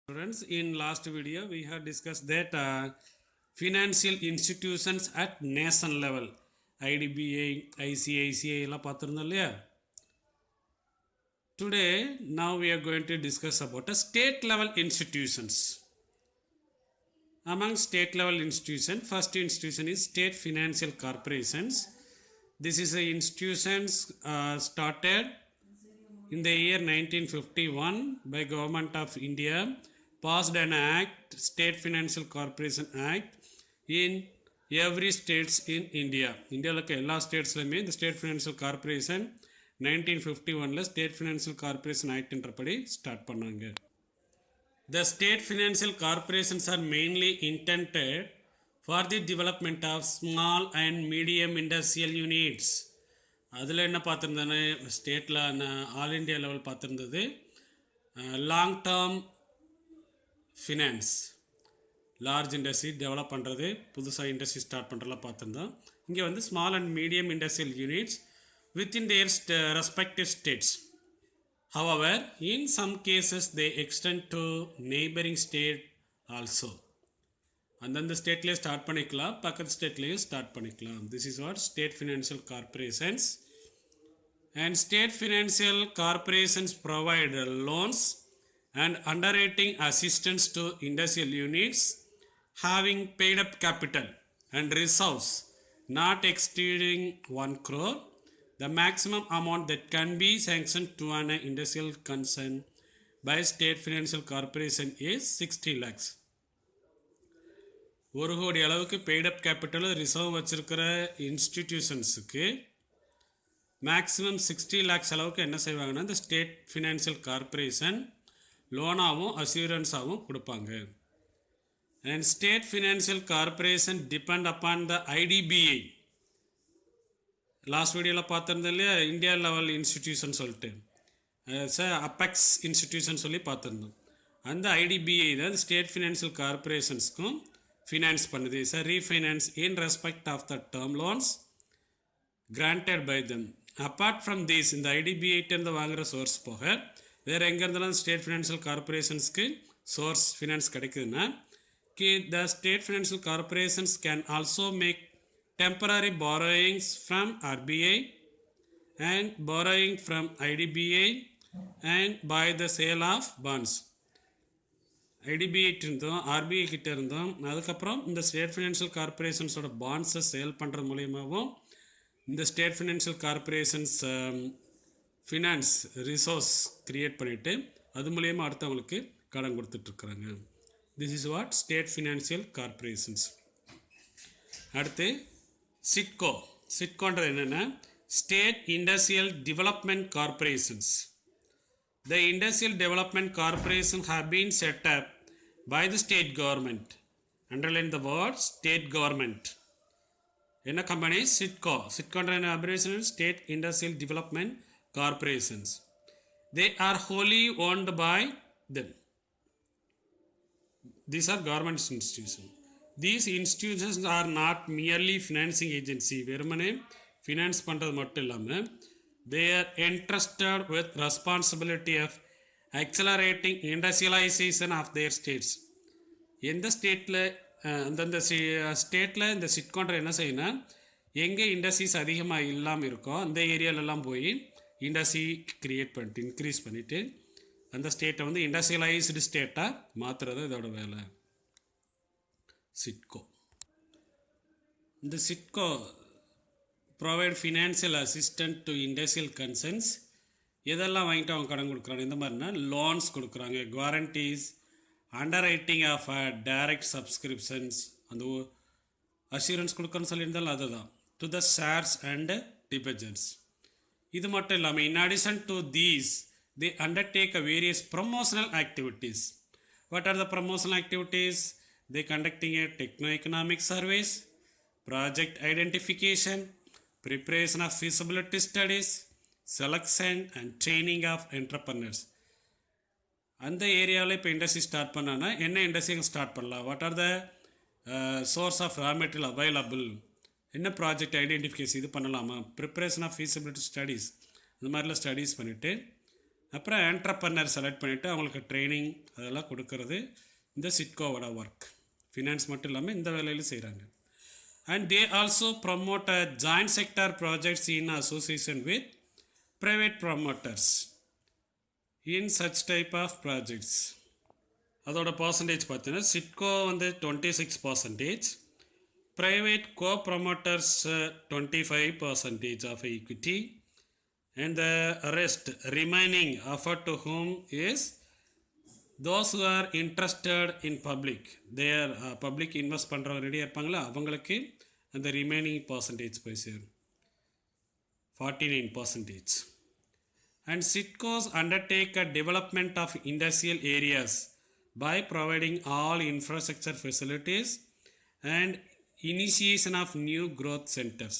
Students, in last video we have discussed that financial institutions at nation level IDBI, ICICI எல்லாம் பார்த்துருந்தோம் இல்லையா. Today now we are going to discuss about a state level institutions. Among state level institutions, first institution is state financial corporations. This is a institutions started in the year 1951 by Government of India, passed an act, State Financial Corporation Act, in every states in India. இந்தியாவில் இருக்க எல்லா ஸ்டேட்ஸ்லையுமே இந்த state financial corporation 1951 state financial corporation ஆக்ட்ன்றபடி start பண்ணாங்க. The state financial corporations are mainly intended for the development of small and medium industrial units. அதில் என்ன பார்த்துருந்தானே ஸ்டேட்டில் ஆல் இண்டியா லெவல் பார்த்துருந்தது long term finance, large industry develop பண்ணுறது, புதுசாக industry start பண்ணுறதுலாம் பார்த்துருந்தோம். இங்கே வந்து small and medium industrial units within their respective states. However in some cases they extend to neighbouring state also. அந்தந்த ஸ்டேட்லேயே ஸ்டார்ட் பண்ணிக்கலாம், பக்கத்து ஸ்டேட்லேயும் ஸ்டார்ட் பண்ணிக்கலாம். This is what state financial corporations. And state financial corporations provide loans and underwriting assistance to industrial units having paid up capital and reserves not exceeding 1 crore. The maximum amount that can be sanctioned to an industrial concern by state financial corporation is 60 lakhs. 1 கோடி அளவுக்கு paid up capital reserve வச்சிருக்கிற இன்ஸ்டிடியூஷன்ஸுக்கு maximum 60 lakhs அளவுக்கு என்ன செய்வாங்கன்னா இந்த state financial corporation லோனாகவும் அசூரன்ஸாகவும் கொடுப்பாங்க. And state financial corporation depend upon the IDBI. Last வீடியோவில் பார்த்துருந்தோம் இல்லையா, இந்தியா லெவல் இன்ஸ்டிடியூஷன் சொல்லிட்டு அப்பெக்ஸ் இன்ஸ்டிடியூஷன் சொல்லி பார்த்துருந்தோம். அந்த ஐடிபிஐ தான் ஸ்டேட் ஃபினான்ஷியல் கார்பரேஷன்ஸ்க்கும் ஃபினான்ஸ் பண்ணுது. Refinance in respect of the term loans granted by them. Apart from these, இந்த ஐடிபிஐட்டேருந்து வாங்குகிற சோர்ஸ் போக வேறு எங்கேருந்தாலும் ஸ்டேட் ஃபினான்ஷியல் கார்பரேஷன்ஸ்க்கு சோர்ஸ் ஃபினான்ஸ் கிடைக்குதுன்னா the state financial corporations can also make temporary borrowings from RBI and borrowing from IDBI and by the sale of bonds. ஐடிபிஐட்டு இருந்தோம், ஆர்பிஐ கிட்டே இருந்தோம், அதுக்கப்புறம் இந்த ஸ்டேட் ஃபினான்ஷியல் கார்பரேஷன்ஸோட பாண்ட்ஸை சேல் பண்ணுறது மூலியமாகவும் இந்த state financial corporations finance resource create பண்ணிவிட்டு அது மூலயமா அடுத்தவங்களுக்கு கடன் கொடுத்துட்ருக்குறாங்க. This is what state financial corporations. அடுத்து சிட்கோ. சிட்கோன்றது என்னென்னா state industrial development corporations. The industrial development corporation have been set up by the state government. Underline the word state government. என்ன கம்பெனி? சிட்கோ. சிட்கோன்ற abbreviation state industrial development corporations. They are wholly owned by them. These are government institutions. These institutions are not merely financing agency. வெறுமனே finance பண்ணுறது மட்டும் இல்லாமல் they are entrusted with responsibility of accelerating industrialization of their states. எந்த ஸ்டேட்டில் அந்தந்த ஸ்டேட்டில் இந்த சிட்கோன்ற என்ன செய்யணும், எங்கே இண்டஸ்ட்ரீஸ் அதிகமாக இல்லாமல் இருக்கோ அந்த ஏரியாலெல்லாம் போய் இண்டஸ்ட்ரி க்ரியேட் பண்ணிட்டு இன்க்ரீஸ் பண்ணிவிட்டு அந்த ஸ்டேட்டை வந்து இண்டஸ்ட்ரியலைஸ்டு ஸ்டேட்டாக மாற்றுறது இதோட வேலை. சிட்கோ. இந்த SIDCO provide financial assistant to industrial concerns. எதெல்லாம் வாங்கிட்டு அவங்க கடன் கொடுக்குறாங்க இந்த மாதிரினா லோன்ஸ் கொடுக்குறாங்க, guarantees, under writing of direct subscriptions, அந்த அஷூரன்ஸ் கொடுக்குறன்னு சொல்லியிருந்தாலும் அதுதான் to the shares and debentures. இது மட்டும் இல்லாமல் in addition to these they undertake a various promotional activities. What are the promotional activities? They conducting a techno economic surveys, project identification, preparation of feasibility studies, selection and training of entrepreneurs. அந்த ஏரியாவில் இப்போ industry start பண்ணான்னா என்ன industry start பண்ணலாம், what are the source of raw material available, என்ன project identification இது பண்ணலாமா, preparation of feasibility studies, இந்த மாதிரிலாம் ஸ்டடீஸ் பண்ணிவிட்டு அப்புறம் என்டர்ப்ரனர் செலக்ட் பண்ணிவிட்டு அவங்களுக்கு ட்ரைனிங் அதெல்லாம் கொடுக்கறது இந்த சிட்கோவோட ஒர்க். ஃபினான்ஸ் மட்டும் இல்லாமல் இந்த வேலையிலும் செய்கிறாங்க. And they also promote a joint sector projects in association with private promoters in such type of projects. அதோட பர்சன்டேஜ் பார்த்தீங்கன்னா சிட்கோ வந்து 26%, private co promoters 25% of equity, and the rest remaining offered to whom is those who are interested in public. They are public invest பண்ணுறவங்க ரெடியாக இருப்பாங்களா அவங்களுக்கு அந்த remaining percentage போய் சேரும் 49%. And SITCOs undertake a development of industrial areas by providing all infrastructure facilities and initiation of new growth centers.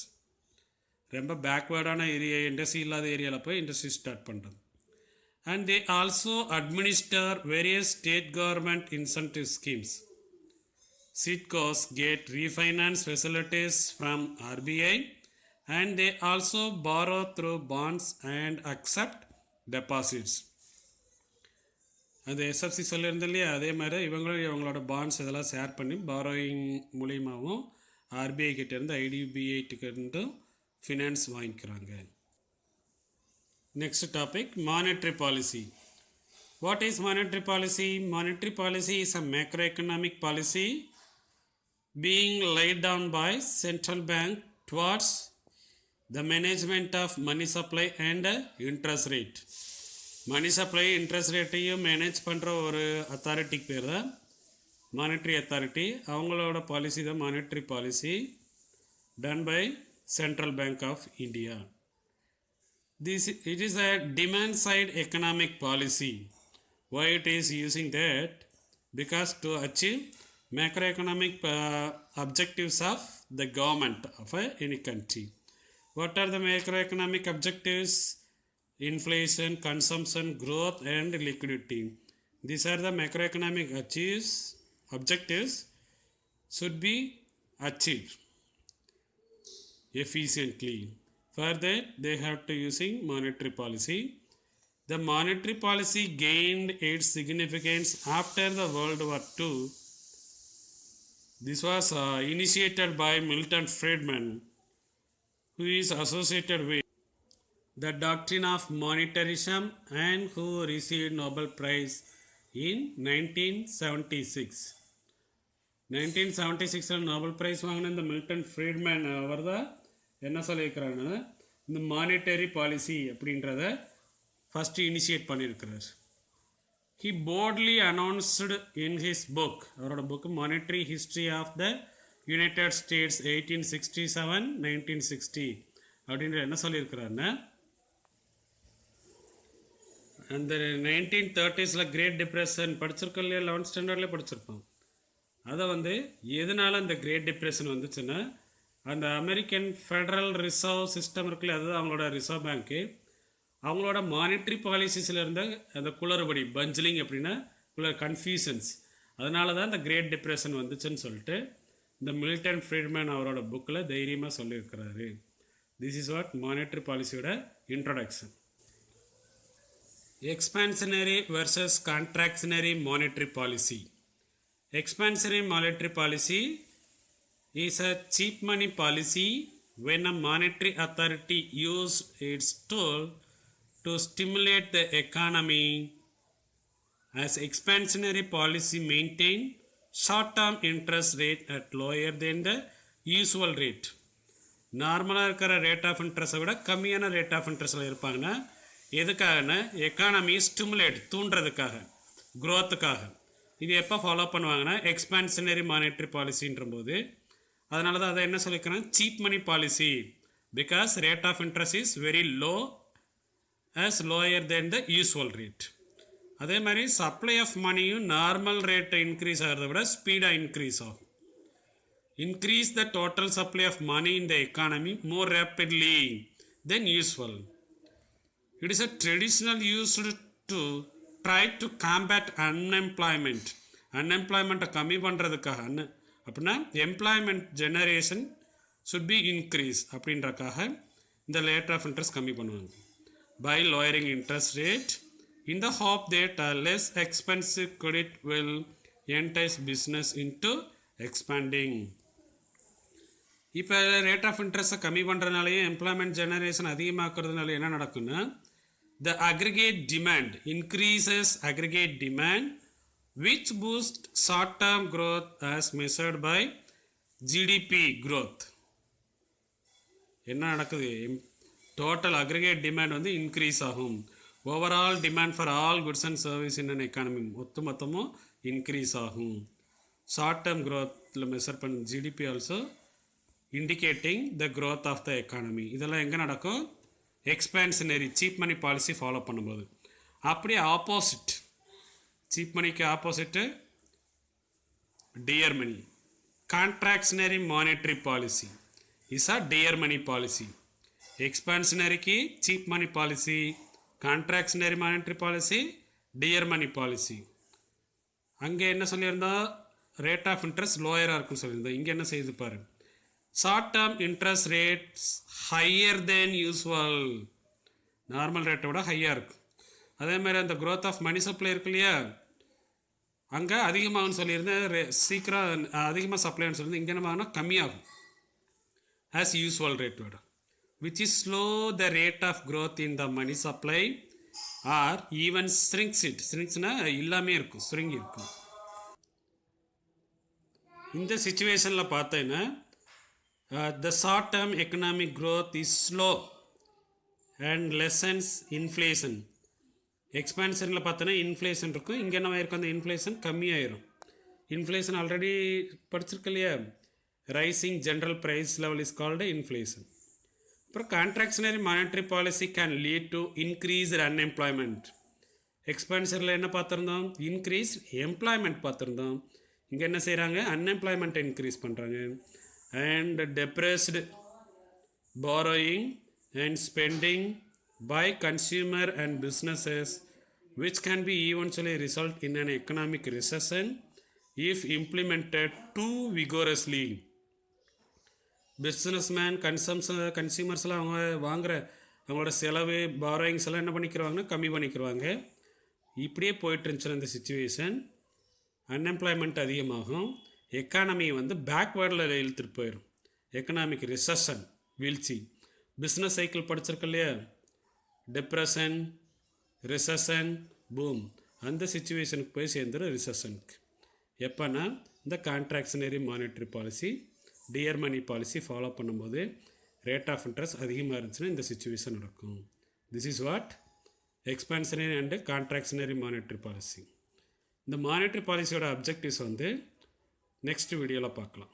ரொம்ப பேக்வேர்டான area, industry இல்லாத ஏரியாவில் போய் இண்டஸ்ட்ரி ஸ்டார்ட் பண்ணுறது. And they also administer various state government incentive schemes. SIDCOs get refinance facilities from RBI and they also borrow through bonds and accept deposits. அது SFC சொல்லியிருந்தோம் இல்லையா, அதே மாதிரி இவங்களும் இவங்களோட பாண்ட்ஸ் இதெல்லாம் ஷேர் பண்ணி பாரோயிங் மூலியமாகவும் RBI கிட்டேருந்து IDBI கிட்டேருந்து ஃபினான்ஸ் வாங்கிக்கிறாங்க. Next topic monetary policy. What is monetary policy? Monetary policy is a macro economic policy being laid down by central bank towards the management of money supply and interest rate. Money supply interest ரேட்டையும் manage பண்ணுற ஒரு அத்தாரிட்டிக்கு பேர் தான் monetary authority. அவங்களோட policy தான் monetary policy done by central bank of India. It is a demand side economic policy. Why it is using that? Because to achieve macroeconomic objectives of the government of any country. What are the macroeconomic objectives? Inflation, consumption, growth and liquidity. These are the macroeconomic objectives should be achieved efficiently. For that they have to using monetary policy. The monetary policy gained its significance after the World War II. This was initiated by Milton Friedman, who is associated with the doctrine of monetarism and who received Nobel Prize in 1976. 1976 Nobel prize வாங்கின இந்த Milton Friedman அவர் தான் என்ன சொல்லியிருக்கிறாங்கன்னா இந்த monetary policy அப்படின்றத first initiate பண்ணியிருக்கிறார். He boldly announced in his book, அவரோட book monetary history of the United States 1867-1960 அப்படின்ற என்ன சொல்லியிருக்கிறாருன்னா, அந்த 1930s கிரேட் டிப்ரெஷன் படிச்சிருக்கோம் இல்லையா, 11th ஸ்டாண்டர்ட்லேயே படிச்சிருப்போம். அதை வந்து எதனால அந்த கிரேட் டிப்ரெஷன் வந்துச்சுன்னா அந்த அமெரிக்கன் ஃபெடரல் ரிசர்வ் சிஸ்டம் இருக்குல்ல, அதுதான் அவங்களோட ரிசர்வ் பேங்க்கு, அவங்களோட மானிட்ரி பாலிசிஸில் இருந்த அந்த குளறுபடி பஞ்சிலிங் அப்படின்னா கன்ஃபியூஷன்ஸ், அதனால தான் இந்த கிரேட் டிப்ரெஷன் வந்துச்சுன்னு சொல்லிட்டு இந்த மில்டன் ஃப்ரீட்மேன் அவரோட புக்கில் தைரியமாக சொல்லியிருக்கிறாரு. திஸ் இஸ் வாட் மானிட்ரி பாலிசியோட introduction. Expansionary versus contractionary monetary policy. Expansionary monetary policy is a cheap money policy when a monetary authority uses its tool to stimulate the economy. As expansionary policy maintain short-term interest rate at lower than the usual rate. நார்மலாக இருக்கிற rate of இன்ட்ரெஸ்ட்டை விட கம்மியான rate of இன்ட்ரெஸ்ட்டில் இருப்பாங்கன்னா எதுக்காகனா எக்கானமியை stimulate தூண்டுறதுக்காக, க்ரோத்துக்காக. இது எப்போ follow பண்ணுவாங்கன்னா expansionary monetary பாலிசின்ற போது. அதனால தான் அதை என்ன சொல்லிக்கிறேன், cheap money policy, because rate of interest is very low as lower than the usual rate. அதே மாதிரி சப்ளை ஆஃப் மணியும் நார்மல் ரேட்டை இன்க்ரீஸ் ஆகிறத விட ஸ்பீடாக இன்க்ரீஸ் ஆகும். Increase the total supply of money in the economy more rapidly than usual. It is a traditional used to try to combat unemployment. Unemployment கம்மி பண்ணுறதுக்காக அப்படின்னா employment generation should be increase அப்படின்றக்காக இந்த rate of interest கம்மி பண்ணுவாங்க. By lowering interest rate in the hope that less expensive credit will entice business into expanding. இப்போ rate of இன்ட்ரெஸ்ட்டை கம்மி பண்ணுறதுனாலையும் employment generation அதிகமாக்குறதுனால என்ன நடக்குன்னா the aggregate demand increases aggregate demand which boosts short-term growth as measured by GDP growth. என்ன நடக்குது total aggregate demand வந்து increase ஆகும். Overall demand for all goods and service in an economy மொத்தமும் increase ஆகும். Short term க்ரோத்தில் measure பண்ண GDP also indicating the growth of the economy. இதெல்லாம் எங்கே நடக்கும்? Expansionary cheap money policy follow பண்ணும்போது. அப்படியே ஆப்போசிட், சீப் மணிக்கு opposite dear money. Contractionary monetary policy is a dear money policy. எக்ஸ்பான்ஷனரிக்கு cheap money policy, contractionary monetary policy dear money policy. அங்கே என்ன சொல்லியிருந்தோம்? ரேட் ஆஃப் இன்ட்ரெஸ்ட் லோயராக இருக்குன்னு சொல்லியிருந்தோம். இங்கே என்ன செய்து பாரு, short term interest rates higher than usual. Normal ரேட்டை விட ஹையாக இருக்கும். அதே மாதிரி அந்த க்ரோத் ஆஃப் மணி சப்ளை இருக்கு இல்லையா, அங்கே அதிகமாகும்னு சொல்லியிருந்தேன். சீக்கிரம் அதிகமாக சப்ளைன்னு சொல்லியிருந்தேன். இங்கே என்ன ஆகுனா கம்மியாகும் as usual rate விட, which is slow the rate of growth in the money supply or even shrinks it. shrinksனா இல்லாமே இருக்கும், சுருங்கி இருக்கும். இந்த சிச்சுவேஷனில் பார்த்தேன்னா the short term economic growth is slow and lessens inflation. எக்ஸ்பான்ஷனில் பார்த்தோன்னா இன்ஃப்ளேஷன் இருக்கும். இங்கே என்ன ஆயிருக்கும்? அந்த இன்ஃப்ளேஷன் கம்மியாயிரும். இன்ஃப்ளேஷன் ஆல்ரெடி படிச்சிருக்கு இல்லையா, rising general price level is called inflation. அப்புறம் contractionary monetary policy can lead to increased unemployment. எக்ஸ்பான்ஷனில் என்ன பார்த்துருந்தோம்? இன்க்ரீஸ் எம்ப்ளாய்மெண்ட் பார்த்துருந்தோம். இங்கே என்ன செய்கிறாங்க? அன்எம்ப்ளாய்மெண்ட்டை இன்க்ரீஸ் பண்ணுறாங்க. And depressed borrowing and spending by consumer and businesses, which can be eventually result in an economic recession if implemented too vigorously. Businessman கன்சியூமர்ஸ்லாம் அவங்க வாங்குகிற அவங்களோட செலவு பாரோயிங்ஸ் எல்லாம் என்ன பண்ணிக்கிறாங்கன்னா கம்மி பண்ணிக்கிறாங்க. இப்படியே போயிட்டு இருந்துச்சுன்னா இந்த சிச்சுவேஷன் அன்எம்ப்ளாய்மெண்ட் அதிகமாகும். எக்கானமி வந்து பேக்வேர்டில் இழுத்துட்டு போயிடும். எக்கனாமிக் ரிசெஷன், வீழ்ச்சி. பிஸ்னஸ் சைக்கிள் படிச்சிருக்கு இல்லையா, டிப்ரெஷன், ரிசெஷன், பூம். அந்த சிச்சுவேஷனுக்கு போய் சேர்ந்துடும் ரிசெஷனுக்கு. எப்போனா இந்த contractionary monetary policy, dear money policy follow பண்ணும்போது ரேட் ஆஃப் இன்ட்ரெஸ்ட் அதிகமாக இருந்துச்சுன்னா இந்த சிச்சுவேஷன் நடக்கும். This is what expansionary and contractionary monetary policy. இந்த மானிட்டரி பாலிசியோட அப்ஜெக்டிவ்ஸ் வந்து நெக்ஸ்ட் வீடியோவில் பார்க்கலாம்.